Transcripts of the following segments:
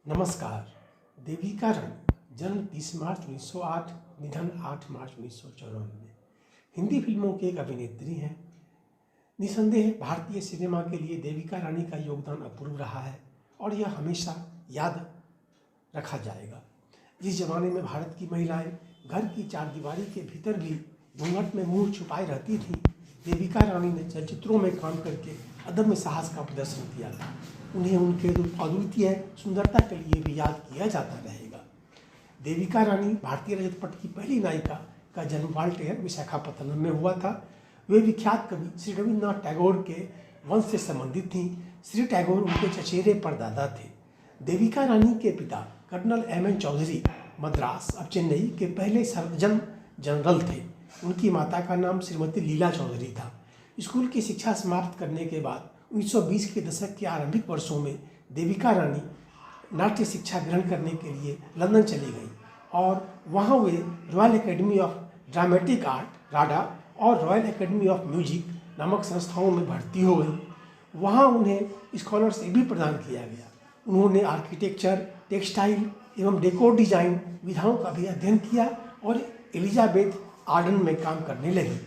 नमस्कार। देविका रानी जन्म 30 मार्च 1908, निधन 8 मार्च 1994। हिंदी फिल्मों की एक अभिनेत्री हैं। निसंदेह भारतीय सिनेमा के लिए देविका रानी का योगदान अपूर्व रहा है और यह हमेशा याद रखा जाएगा। जिस जमाने में भारत की महिलाएं घर की चारदीवारी के भीतर भी घूंघट में मुंह छुपाए रहती थीं, देविका रानी ने चलचित्रों में काम करके अदम्य साहस का प्रदर्शन किया था। उन्हें उनके अद्वितीय सुंदरता के लिए भी याद किया जाता रहेगा। देविका रानी भारतीय रजत पट की पहली नायिका का जन्म ग्वालियर विशाखापत्तनम में हुआ था। वे विख्यात कवि श्री रविन्द्रनाथ टैगोर के वंश से संबंधित थीं। श्री टैगोर उनके चचेरे परदादा थे। देविका रानी के पिता कर्नल M.N. चौधरी मद्रास अब चेन्नई के पहले सर्जन जनरल थे। उनकी माता का नाम श्रीमती लीला चौधरी था। स्कूल की शिक्षा समाप्त करने के बाद 1920 के दशक के आरंभिक वर्षों में देविका रानी नाट्य शिक्षा ग्रहण करने के लिए लंदन चली गई और वहाँ वे Royal Academy of Dramatic Art RADA और रॉयल एकेडमी ऑफ म्यूजिक नामक संस्थाओं में भर्ती हो गई। वहाँ उन्हें स्कॉलरशिप भी प्रदान किया गया। उन्होंने आर्किटेक्चर, टेक्सटाइल एवं डेकोर डिजाइन विधाओं का भी अध्ययन किया और एलिजाबेथ आर्डन में काम करने लगी।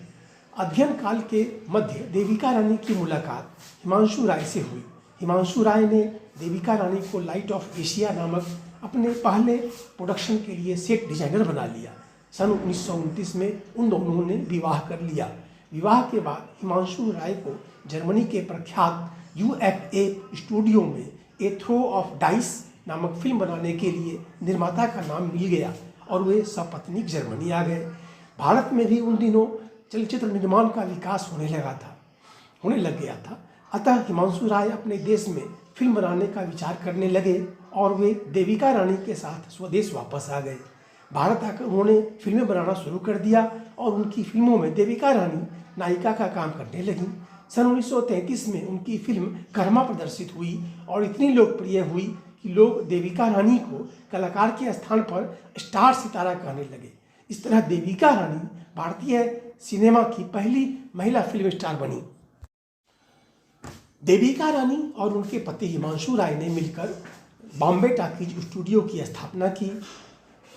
अध्ययन काल के मध्य देविका रानी की मुलाकात हिमांशु राय से हुई। हिमांशु राय ने देविका रानी को लाइट ऑफ एशिया नामक अपने पहले प्रोडक्शन के लिए सेट डिजाइनर बना लिया। सन 1929 में उन दोनों ने विवाह कर लिया। विवाह के बाद हिमांशु राय को जर्मनी के प्रख्यात UFA स्टूडियो में ए थ्रो ऑफ डाइस नामक फिल्म बनाने के लिए निर्माता का नाम मिल गया और वे सपत्नीक जर्मनी आ गए। भारत में भी उन दिनों चलचित्र निर्माण का विकास होने लग गया था। अतः हिमांशु राय अपने देश में फिल्म बनाने का विचार करने लगे और वे देविका रानी के साथ स्वदेश वापस आ गए। भारत आकर उन्होंने फिल्में बनाना शुरू कर दिया और उनकी फिल्मों में देविका रानी नायिका का काम करने लगीं। सन 1933 में उनकी फिल्म कर्मा प्रदर्शित हुई और इतनी लोकप्रिय हुई कि लोग देविका रानी को कलाकार के स्थान पर स्टार सितारा कहने लगे। इस तरह देविका रानी भारतीय सिनेमा की पहली महिला फिल्म स्टार बनी। देविका रानी और उनके पति हिमांशु राय ने मिलकर बॉम्बे टॉकीज स्टूडियो की स्थापना की,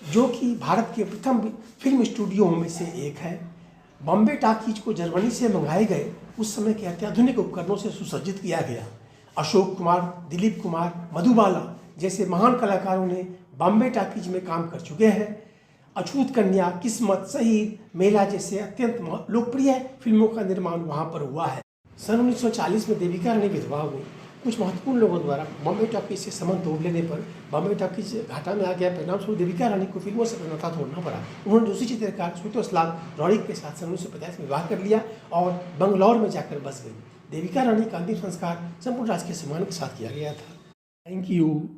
जो कि भारत के प्रथम फिल्म स्टूडियो में से एक है। बॉम्बे टॉकीज को जर्मनी से मंगाए गए उस समय के अत्याधुनिक उपकरणों से सुसज्जित किया गया। अशोक कुमार, दिलीप कुमार, मधुबाला जैसे महान कलाकारों ने बॉम्बे टॉकीज में काम कर चुके हैं। अछूत कन्या, किस्मत, शहीद, मेला जैसे अत्यंत लोकप्रिय फिल्मों का निर्माण वहां पर हुआ है। सन 1940 में देविका रानी विधवा हुई। कुछ महत्वपूर्ण लोगों द्वारा बॉम्बे टॉकीज से संबंध तोड़ लेने पर बॉम्बे टॉकीज घाटा में आ गया। परिणामस्वरूप देविका रानी को फिल्मों से नाता तोड़ना पड़ा। उन्होंने दूसरी चित्रकार स्वीटोस्लाव रॉड्रिक के साथ सन 1950 में विवाह कर लिया और बंगलौर में जाकर बस गई। देविका रानी का अंतिम संस्कार संपूर्ण राजकीय सम्मान के साथ किया गया था। Thank you.